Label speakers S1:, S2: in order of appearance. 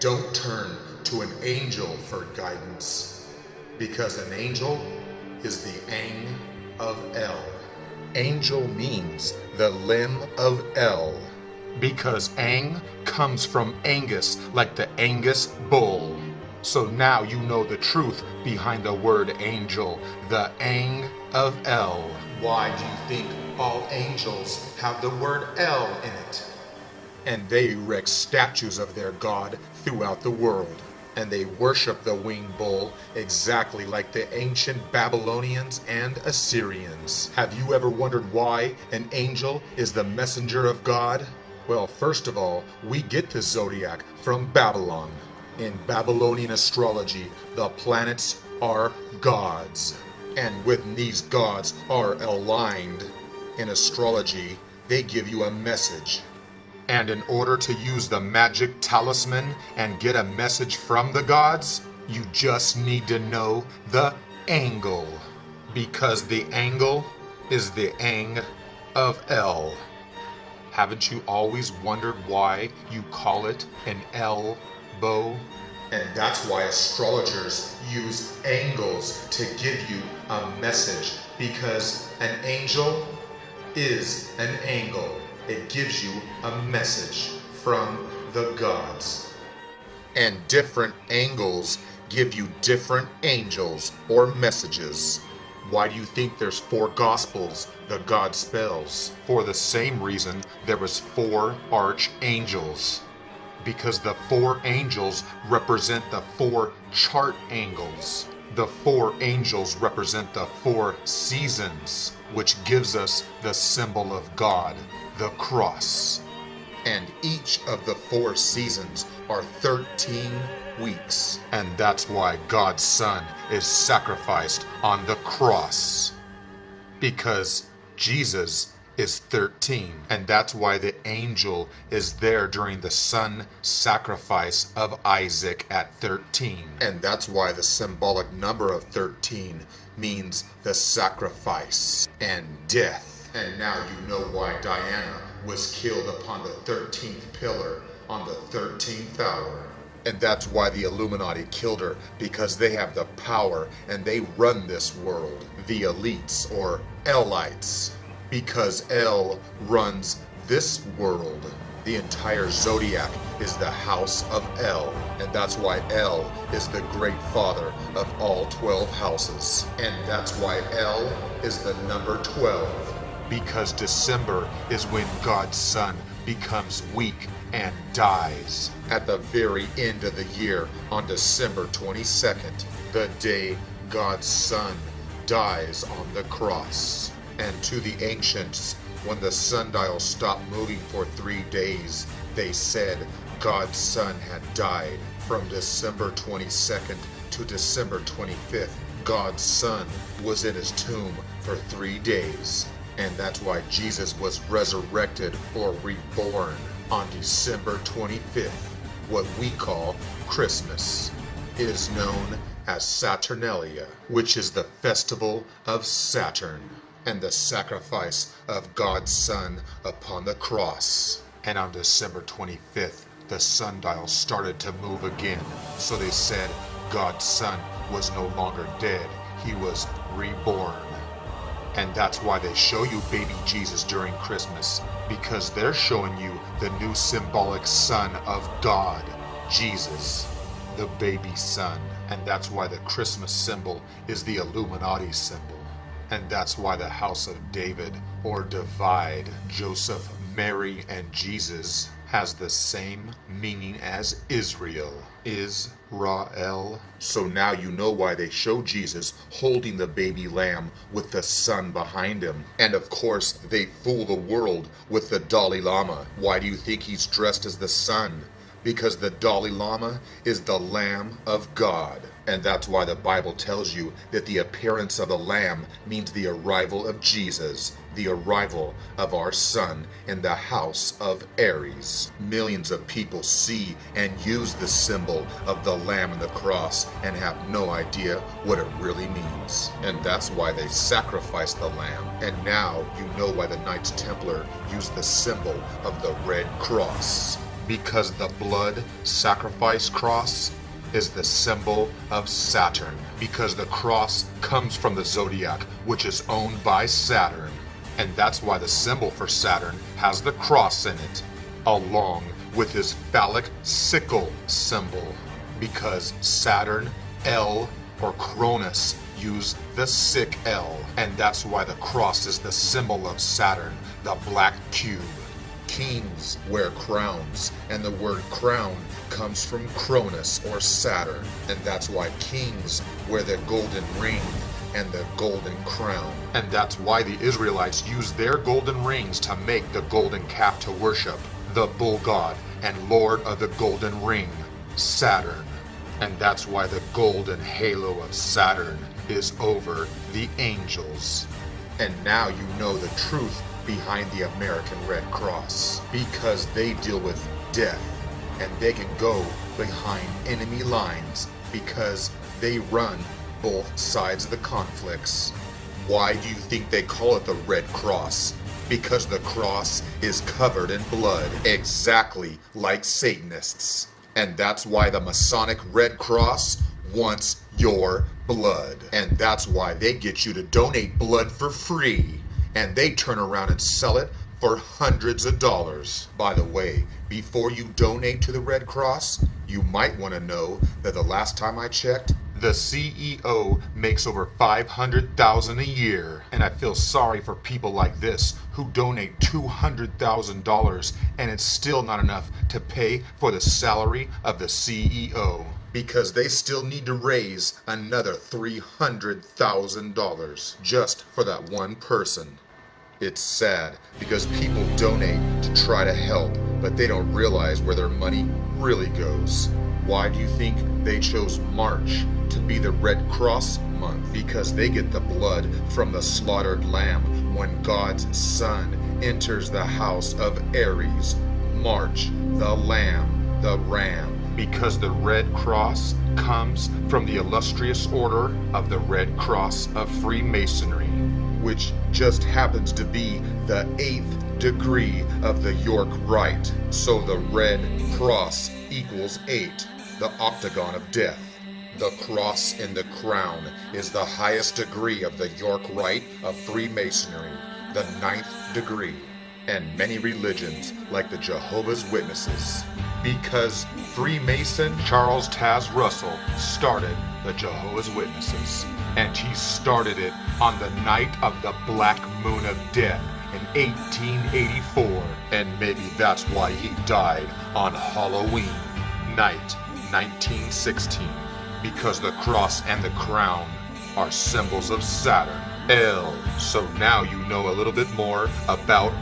S1: don't turn to an angel for guidance, because an angel is the Ang of El. Angel means the limb of El, because Ang comes from Angus, like the Angus bull. So now you know the truth behind the word angel, the Ang of El. Why do you think all angels have the word El in it? And they erect statues of their god throughout the world. And they worship the winged bull exactly like the ancient Babylonians and Assyrians. Have you ever wondered why an angel is the messenger of God? Well, first of all, we get the zodiac from Babylon. In Babylonian astrology, the planets are gods. And when these gods are aligned in astrology, they give you a message. And in order to use the magic talisman and get a message from the gods, you just need to know the angle. Because the angle is the Ang of El. Haven't you always wondered why you call it an elbow? And that's why astrologers use angles to give you a message. Because an angel is an angle. It gives you a message from the gods. And different angles give you different angels or messages. Why do you think there's 4 gospels the God spells? For the same reason there was 4 archangels. Because the 4 angels represent the 4 chart angles. The 4 angels represent the 4 seasons, which gives us the symbol of God, the cross. And each of the 4 seasons are 13 weeks. And that's why God's Son is sacrificed on the cross. Because Jesus is 13. And that's why the angel is there during the son sacrifice of Isaac at 13. And that's why the symbolic number of 13 means the sacrifice and death. And now you know why Diana was killed upon the 13th pillar on the 13th hour. And that's why the Illuminati killed her, because they have the power and they run this world. The elites, or Elites. Because El runs this world. The entire zodiac is the house of El. And that's why El is the great father of all 12 houses. And that's why El is the number 12. Because December is when God's Son becomes weak and dies. At the very end of the year, on December 22nd, the day God's Son dies on the cross. And to the ancients, when the sundial stopped moving for 3 days, they said God's Son had died. From December 22nd to December 25th, God's Son was in his tomb for 3 days. And that's why Jesus was resurrected or reborn on December 25th, what we call Christmas. It is known as Saturnalia, which is the festival of Saturn and the sacrifice of God's Son upon the cross. And on December 25th, the sundial started to move again. So they said God's Son was no longer dead, he was reborn. And that's why they show you baby Jesus during Christmas, because they're showing you the new symbolic Son of God, Jesus, the baby son. And that's why the Christmas symbol is the Illuminati symbol. And that's why the house of David, or divide, Joseph, Mary, and Jesus, has the same meaning as Israel. Israel. So now you know why they show Jesus holding the baby lamb with the sun behind him. And of course, they fool the world with the Dalai Lama. Why do you think he's dressed as the sun? Because the Dalai Lama is the Lamb of God. And that's why the Bible tells you that the appearance of the Lamb means the arrival of Jesus, the arrival of our Son in the house of Aries. Millions of people see and use the symbol of the Lamb and the cross and have no idea what it really means. And that's why they sacrifice the Lamb. And now you know why the Knights Templar use the symbol of the Red Cross. Because the blood sacrifice cross is the symbol of Saturn. Because the cross comes from the zodiac, which is owned by Saturn. And that's why the symbol for Saturn has the cross in it, along with his phallic sickle symbol. Because Saturn, L, or Cronus use the sick L, and that's why the cross is the symbol of Saturn, the black cube. Kings wear crowns, and the word crown comes from Cronus or Saturn, and that's why kings wear the golden ring and the golden crown. And that's why the Israelites used their golden rings to make the golden calf to worship the bull god and lord of the golden ring, Saturn. And that's why the golden halo of Saturn is over the angels. And now you know the truth behind the American Red Cross, because they deal with death, and they can go behind enemy lines because they run both sides of the conflicts. Why do you think they call it the Red Cross? Because the cross is covered in blood, exactly like Satanists. And that's why the Masonic Red Cross wants your blood. And that's why they get you to donate blood for free. And they turn around and sell it for hundreds of dollars. By the way, before you donate to the Red Cross, you might want to know that the last time I checked, the CEO makes over $500,000 a year. And I feel sorry for people like this who donate $200,000 and it's still not enough to pay for the salary of the CEO. Because they still need to raise another $300,000 just for that one person. It's sad because people donate to try to help, but they don't realize where their money really goes. Why do you think they chose March to be the Red Cross month? Because they get the blood from the slaughtered lamb when God's Son enters the house of Aries. March, the lamb, the ram. Because the Red Cross comes from the illustrious order of the Red Cross of Freemasonry, which just happens to be the 8th degree of the York Rite. So the Red Cross equals 8, the octagon of death. The cross in the crown is the highest degree of the York Rite of Freemasonry, the 9th degree. And many religions, like the Jehovah's Witnesses. Because Freemason Charles Taz Russell started the Jehovah's Witnesses. And he started it on the night of the Black Moon of Death in 1884. And maybe that's why he died on Halloween night 1916. Because the cross and the crown are symbols of Saturn, L. So now you know a little bit more about